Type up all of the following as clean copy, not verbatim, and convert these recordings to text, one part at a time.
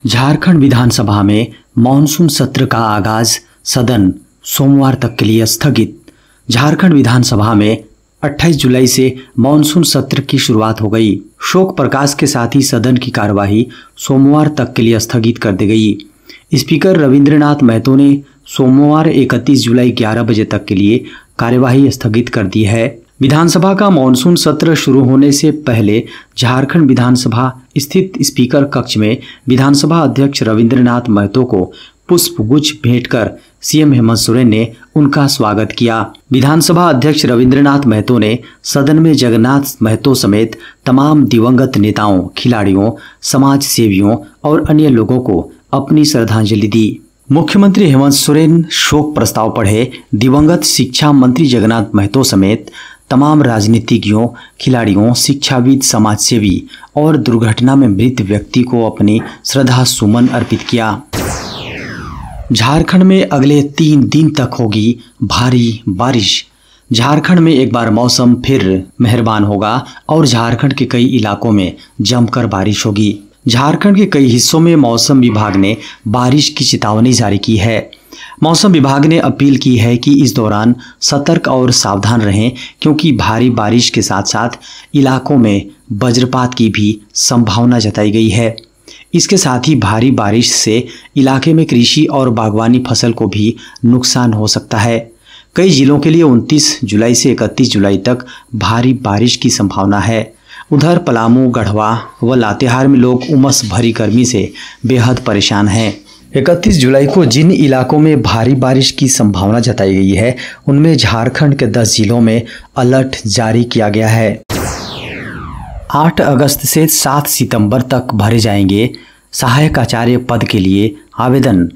झारखंड विधानसभा में मॉनसून सत्र का आगाज, सदन सोमवार तक के लिए स्थगित। झारखंड विधानसभा में 28 जुलाई से मॉनसून सत्र की शुरुआत हो गई। शोक प्रकाश के साथ ही सदन की कार्यवाही सोमवार तक के लिए स्थगित कर दी गई। स्पीकर रविंद्रनाथ महतो ने सोमवार 31 जुलाई 11 बजे तक के लिए कार्यवाही स्थगित कर दी है। विधानसभा का मॉनसून सत्र शुरू होने से पहले झारखंड विधानसभा स्थित स्पीकर कक्ष में विधानसभा अध्यक्ष रविंद्रनाथ महतो को पुष्पगुच्छ भेंट कर सीएम हेमंत सोरेन ने उनका स्वागत किया। विधानसभा अध्यक्ष रविंद्रनाथ महतो ने सदन में जगन्नाथ महतो समेत तमाम दिवंगत नेताओं, खिलाड़ियों, समाज सेवियों और अन्य लोगों को अपनी श्रद्धांजलि दी। मुख्यमंत्री हेमंत सोरेन शोक प्रस्ताव पढ़े। दिवंगत शिक्षा मंत्री जगन्नाथ महतो समेत तमाम राजनीतिज्ञों, खिलाड़ियों, शिक्षाविद, समाजसेवी और दुर्घटना में मृत व्यक्ति को अपनी श्रद्धा सुमन अर्पित किया। झारखंड में अगले 3 दिन तक होगी भारी बारिश। झारखंड में एक बार मौसम फिर मेहरबान होगा और झारखंड के कई इलाकों में जमकर बारिश होगी। झारखंड के कई हिस्सों में मौसम विभाग ने बारिश की चेतावनी जारी की है। मौसम विभाग ने अपील की है कि इस दौरान सतर्क और सावधान रहें, क्योंकि भारी बारिश के साथ साथ इलाकों में वज्रपात की भी संभावना जताई गई है। इसके साथ ही भारी बारिश से इलाके में कृषि और बागवानी फसल को भी नुकसान हो सकता है। कई जिलों के लिए 29 जुलाई से 31 जुलाई तक भारी बारिश की संभावना है। उधर पलामू, गढ़वा व लातेहार में लोग उमस भरी गर्मी से बेहद परेशान हैं। 31 जुलाई को जिन इलाकों में भारी बारिश की संभावना जताई गई है, उनमें झारखंड के 10 जिलों में अलर्ट जारी किया गया है। 8 अगस्त से 7 सितंबर तक भरे जाएंगे सहायक आचार्य पद के लिए आवेदन।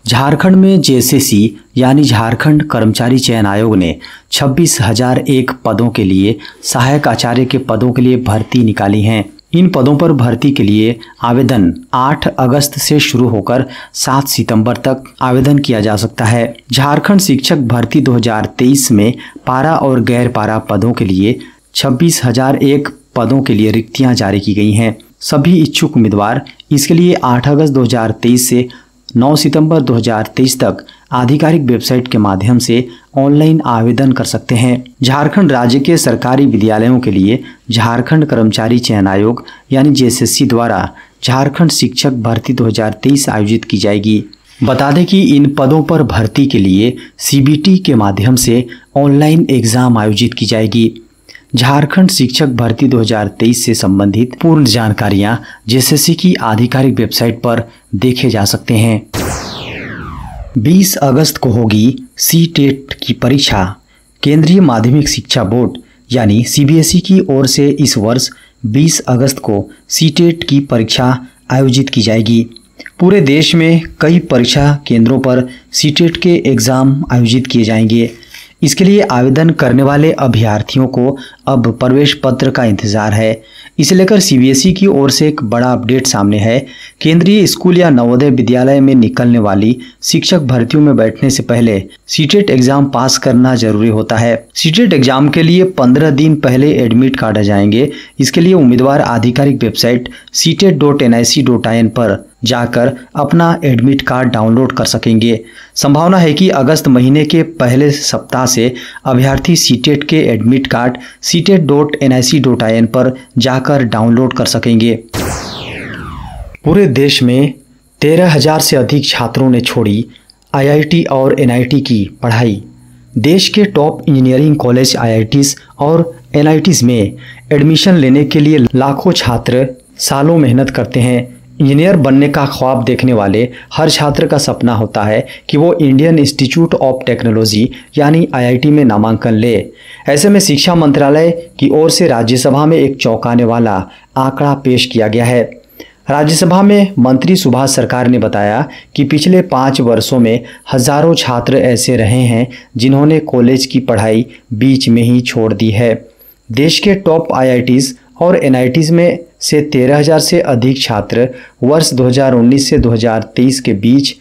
झारखंड में जेएसएससी यानी झारखंड कर्मचारी चयन आयोग ने 26,001 पदों के लिए सहायक आचार्य के पदों के लिए भर्ती निकाली हैं। इन पदों पर भर्ती के लिए आवेदन 8 अगस्त से शुरू होकर 7 सितंबर तक आवेदन किया जा सकता है। झारखंड शिक्षक भर्ती 2023 में पारा और गैर पारा पदों के लिए 26,001 पदों के लिए रिक्तियां जारी की गई हैं। सभी इच्छुक उम्मीदवार इसके लिए 8 अगस्त 2023 से 9 सितंबर 2023 तक आधिकारिक वेबसाइट के माध्यम से ऑनलाइन आवेदन कर सकते हैं। झारखंड राज्य के सरकारी विद्यालयों के लिए झारखंड कर्मचारी चयन आयोग यानी जेएसएससी द्वारा झारखंड शिक्षक भर्ती 2023 आयोजित की जाएगी। बता दें कि इन पदों पर भर्ती के लिए सीबीटी के माध्यम से ऑनलाइन एग्जाम आयोजित की जाएगी। झारखंड शिक्षक भर्ती 2023 से संबंधित पूर्ण जानकारियां जेएसएससी की आधिकारिक वेबसाइट पर देखे जा सकते हैं। 20 अगस्त को होगी सीटेट की परीक्षा। केंद्रीय माध्यमिक शिक्षा बोर्ड यानी सीबीएसई की ओर से इस वर्ष 20 अगस्त को सीटेट की परीक्षा आयोजित की जाएगी। पूरे देश में कई परीक्षा केंद्रों पर सीटेट के एग्जाम आयोजित किए जाएंगे। इसके लिए आवेदन करने वाले अभ्यर्थियों को अब प्रवेश पत्र का इंतजार है। इसे लेकर सीबीएसई की ओर से एक बड़ा अपडेट सामने है। केंद्रीय स्कूल या नवोदय विद्यालय में निकलने वाली शिक्षक भर्तियों में बैठने से पहले सीटेट एग्जाम पास करना जरूरी होता है। सीटेट एग्जाम के लिए 15 दिन पहले एडमिट कार्ड आ जाएंगे। इसके लिए उम्मीदवार आधिकारिक वेबसाइट ctet.nic.in पर जाकर अपना एडमिट कार्ड डाउनलोड कर सकेंगे। संभावना है कि अगस्त महीने के पहले सप्ताह से अभ्यर्थी सीटेट के एडमिट कार्ड ctet.nic.in पर जाकर डाउनलोड कर सकेंगे। पूरे देश में 13,000 से अधिक छात्रों ने छोड़ी आईआईटी और एनआईटी की पढ़ाई। देश के टॉप इंजीनियरिंग कॉलेज आईआईटीज और एनआईटीज में एडमिशन लेने के लिए लाखों छात्र सालों मेहनत करते हैं। इंजीनियर बनने का ख्वाब देखने वाले हर छात्र का सपना होता है कि वो इंडियन इंस्टीट्यूट ऑफ टेक्नोलॉजी यानी आईआईटी में नामांकन ले। ऐसे में शिक्षा मंत्रालय की ओर से राज्यसभा में एक चौंकाने वाला आंकड़ा पेश किया गया है। राज्यसभा में मंत्री सुभाष सरकार ने बताया कि पिछले 5 वर्षों में हजारों छात्र ऐसे रहे हैं जिन्होंने कॉलेज की पढ़ाई बीच में ही छोड़ दी है। देश के टॉप आईआईटीज और एनआईटीज में से 13,000 से अधिक छात्र वर्ष 2019 से 2023 के बीच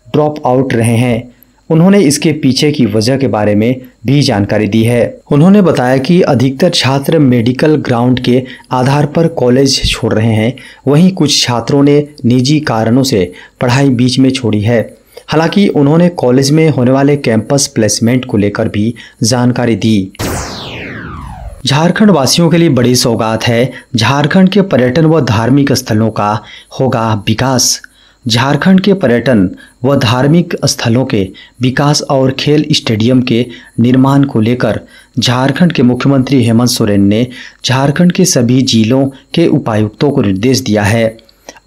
ड्रॉप आउट रहे हैं। उन्होंने इसके पीछे की वजह के बारे में भी जानकारी दी है। उन्होंने बताया कि अधिकतर छात्र मेडिकल ग्राउंड के आधार पर कॉलेज छोड़ रहे हैं, वहीं कुछ छात्रों ने निजी कारणों से पढ़ाई बीच में छोड़ी है। हालांकि उन्होंने कॉलेज में होने वाले कैंपस प्लेसमेंट को लेकर भी जानकारी दी। झारखंड वासियों के लिए बड़ी सौगात है, झारखंड के पर्यटन व धार्मिक स्थलों का होगा विकास। झारखंड के पर्यटन व धार्मिक स्थलों के विकास और खेल स्टेडियम के निर्माण को लेकर झारखंड के मुख्यमंत्री हेमंत सोरेन ने झारखंड के सभी जिलों के उपायुक्तों को निर्देश दिया है।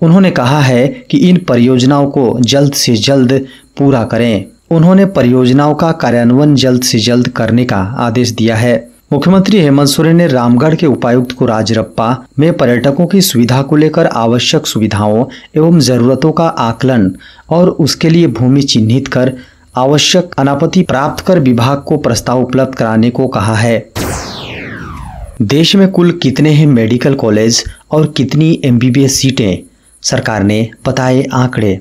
उन्होंने कहा है कि इन परियोजनाओं को जल्द से जल्द पूरा करें। उन्होंने परियोजनाओं का कार्यान्वयन जल्द से जल्द करने का आदेश दिया है। मुख्यमंत्री हेमंत सोरेन ने रामगढ़ के उपायुक्त को राजरप्पा में पर्यटकों की सुविधा को लेकर आवश्यक सुविधाओं एवं जरूरतों का आकलन और उसके लिए भूमि चिन्हित कर आवश्यक अनापत्ति प्राप्त कर विभाग को प्रस्ताव उपलब्ध कराने को कहा है। देश में कुल कितने हैं मेडिकल कॉलेज और कितनी MBBS सीटें, सरकार ने बताए आंकड़े।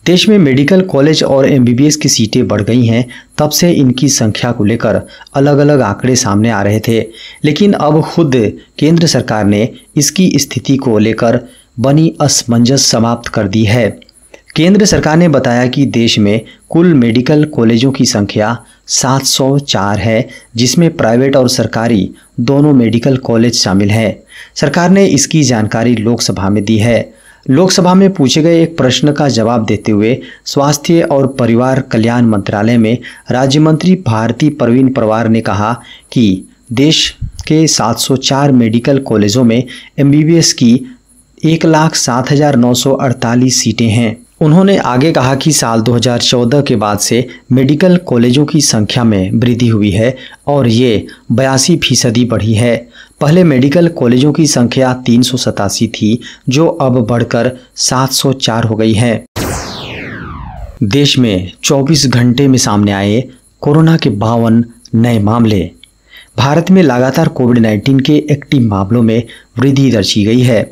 देश में मेडिकल कॉलेज और MBBS की सीटें बढ़ गई हैं, तब से इनकी संख्या को लेकर अलग अलग आंकड़े सामने आ रहे थे, लेकिन अब खुद केंद्र सरकार ने इसकी स्थिति को लेकर बनी असमंजस समाप्त कर दी है। केंद्र सरकार ने बताया कि देश में कुल मेडिकल कॉलेजों की संख्या 704 है, जिसमें प्राइवेट और सरकारी दोनों मेडिकल कॉलेज शामिल हैं। सरकार ने इसकी जानकारी लोकसभा में दी है। लोकसभा में पूछे गए एक प्रश्न का जवाब देते हुए स्वास्थ्य और परिवार कल्याण मंत्रालय में राज्य मंत्री भारती प्रवीण परवार ने कहा कि देश के 704 मेडिकल कॉलेजों में MBBS की 1,07,948 सीटें हैं। उन्होंने आगे कहा कि साल 2014 के बाद से मेडिकल कॉलेजों की संख्या में वृद्धि हुई है और ये 82% बढ़ी है। पहले मेडिकल कॉलेजों की संख्या 387 थी, जो अब बढ़कर 704 हो गई है। देश में 24 घंटे में सामने आए कोरोना के 52 नए मामले। भारत में लगातार कोविड-19 के एक्टिव मामलों में वृद्धि दर्ज की गई है।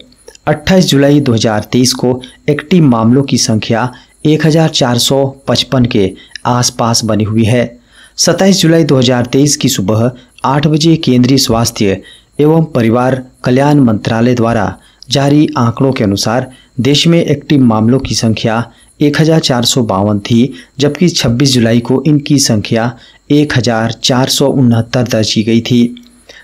28 जुलाई 2023 को एक्टिव मामलों की संख्या 1455 के आसपास बनी हुई है। 27 जुलाई 2023 की सुबह 8 बजे केंद्रीय स्वास्थ्य एवं परिवार कल्याण मंत्रालय द्वारा जारी आंकड़ों के अनुसार देश में एक्टिव मामलों की संख्या 1452 थी, जबकि 26 जुलाई को इनकी संख्या 1469 दर्ज की गई थी।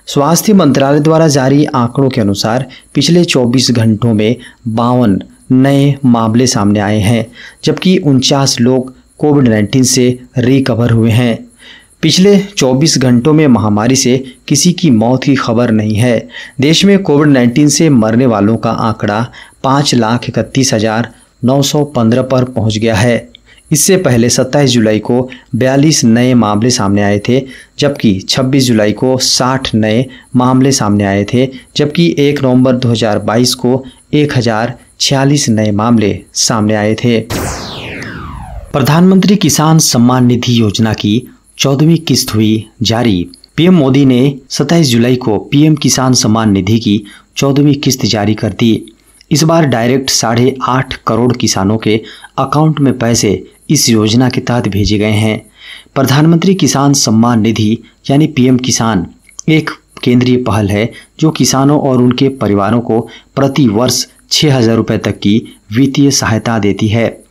स्वास्थ्य मंत्रालय द्वारा जारी आंकड़ों के अनुसार पिछले 24 घंटों में 52 नए मामले सामने आए हैं, जबकि 49 लोग कोविड-19 से रिकवर हुए हैं। पिछले 24 घंटों में महामारी से किसी की मौत की खबर नहीं है। देश में कोविड-19 से मरने वालों का आंकड़ा 5,31,915 पर पहुंच गया है। इससे पहले 27 जुलाई को 42 नए मामले सामने आए थे, जबकि 26 जुलाई को 60 नए मामले सामने आए थे, जबकि 1 नवंबर 2022 को 1046 नए मामले सामने आए थे। प्रधानमंत्री किसान सम्मान निधि योजना की 14वीं किस्त हुई जारी। पीएम मोदी ने 27 जुलाई को पीएम किसान सम्मान निधि की 14वीं किस्त जारी कर दी। इस बार डायरेक्ट 8.5 करोड़ किसानों के अकाउंट में पैसे इस योजना के तहत भेजे गए हैं। प्रधानमंत्री किसान सम्मान निधि यानी पीएम किसान एक केंद्रीय पहल है जो किसानों और उनके परिवारों को प्रति वर्ष 6,000 रुपये तक की वित्तीय सहायता देती है।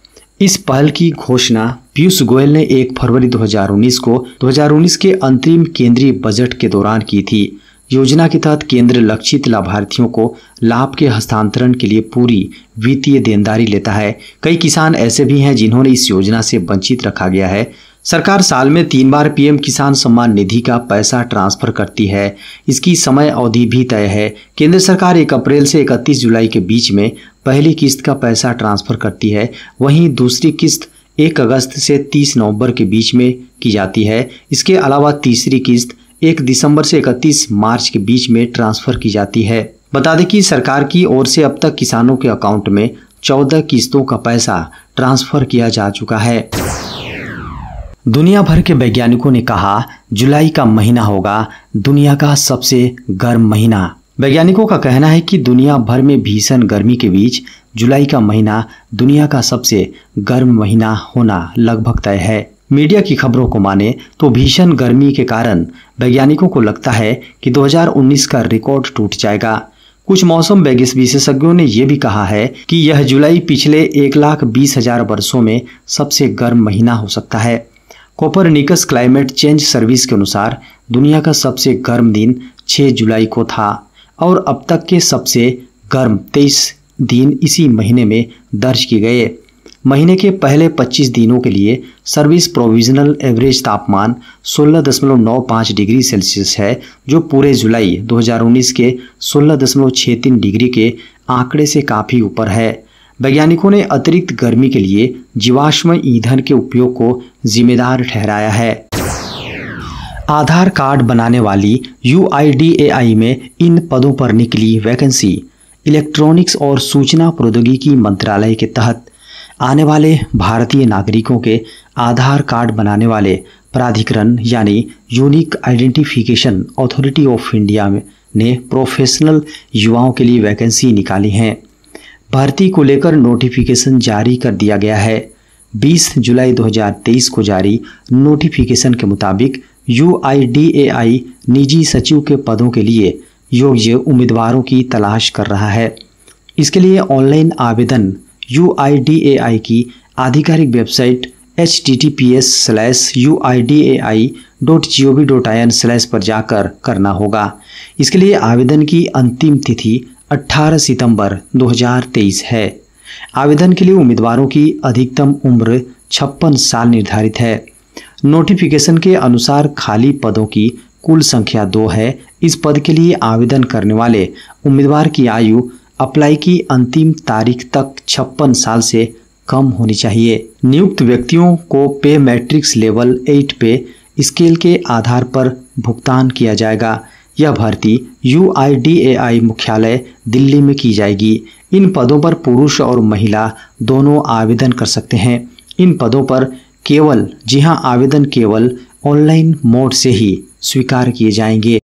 इस पहल की घोषणा पीयूष गोयल ने 1 फरवरी 2019 के अंतरिम केंद्रीय बजट के दौरान की थी। योजना के तहत केंद्र लक्षित लाभार्थियों को लाभ के हस्तांतरण के लिए पूरी वित्तीय देनदारी लेता है। कई किसान ऐसे भी हैं जिन्होंने इस योजना से वंचित रखा गया है। सरकार साल में 3 बार पीएम किसान सम्मान निधि का पैसा ट्रांसफर करती है। इसकी समय अवधि भी तय है। केंद्र सरकार 1 अप्रैल से 31 जुलाई के बीच में पहली किस्त का पैसा ट्रांसफर करती है, वहीं दूसरी किस्त 1 अगस्त से 30 नवंबर के बीच में की जाती है। इसके अलावा तीसरी किस्त 1 दिसंबर से 31 मार्च के बीच में ट्रांसफर की जाती है। बता दें कि सरकार की ओर से अब तक किसानों के अकाउंट में 14 किस्तों का पैसा ट्रांसफर किया जा चुका है। दुनिया भर के वैज्ञानिकों ने कहा जुलाई का महीना होगा दुनिया का सबसे गर्म महीना। वैज्ञानिकों का कहना है कि दुनिया भर में भीषण गर्मी के बीच जुलाई का महीना दुनिया का सबसे गर्म महीना होना लगभग तय है। मीडिया की खबरों को माने तो भीषण गर्मी के कारण वैज्ञानिकों को लगता है कि 2019 का रिकॉर्ड टूट जाएगा। कुछ मौसम विशेषज्ञों ने यह भी कहा है कि यह जुलाई पिछले 1,20,000 वर्षों में सबसे गर्म महीना हो सकता है। कोपरनिकस क्लाइमेट चेंज सर्विस के अनुसार दुनिया का सबसे गर्म दिन 6 जुलाई को था और अब तक के सबसे गर्म 23 दिन इसी महीने में दर्ज किए गए। महीने के पहले 25 दिनों के लिए सर्विस प्रोविजनल एवरेज तापमान 16.95 डिग्री सेल्सियस है, जो पूरे जुलाई 2019 के 16.63 डिग्री के आंकड़े से काफ़ी ऊपर है। वैज्ञानिकों ने अतिरिक्त गर्मी के लिए जीवाश्म ईंधन के उपयोग को जिम्मेदार ठहराया है। आधार कार्ड बनाने वाली UIDAI में इन पदों पर निकली वैकेंसी। इलेक्ट्रॉनिक्स और सूचना प्रौद्योगिकी मंत्रालय के तहत आने वाले भारतीय नागरिकों के आधार कार्ड बनाने वाले प्राधिकरण यानी unique identification authority of India ने प्रोफेशनल युवाओं के लिए वैकेंसी निकाली हैं। भर्ती को लेकर नोटिफिकेशन जारी कर दिया गया है। 20 जुलाई 2023 को जारी नोटिफिकेशन के मुताबिक UIDAI निजी सचिव के पदों के लिए योग्य उम्मीदवारों की तलाश कर रहा है। इसके लिए ऑनलाइन आवेदन UIDAI की आधिकारिक वेबसाइट https://uidai.gov.in/ पर जाकर करना होगा। इसके लिए आवेदन की अंतिम तिथि 18 सितंबर 2023 है। आवेदन के लिए उम्मीदवारों की अधिकतम उम्र 56 साल निर्धारित है। नोटिफिकेशन के अनुसार खाली पदों की कुल संख्या 2 है। इस पद के लिए आवेदन करने वाले उम्मीदवार की आयु अप्लाई की अंतिम तारीख तक 56 साल से कम होनी चाहिए। नियुक्त व्यक्तियों को पे मैट्रिक्स लेवल 8 पे स्केल के आधार पर भुगतान किया जाएगा। यह भर्ती UIDAI मुख्यालय दिल्ली में की जाएगी। इन पदों पर पुरुष और महिला दोनों आवेदन कर सकते हैं। इन पदों पर आवेदन केवल ऑनलाइन मोड से ही स्वीकार किए जाएंगे।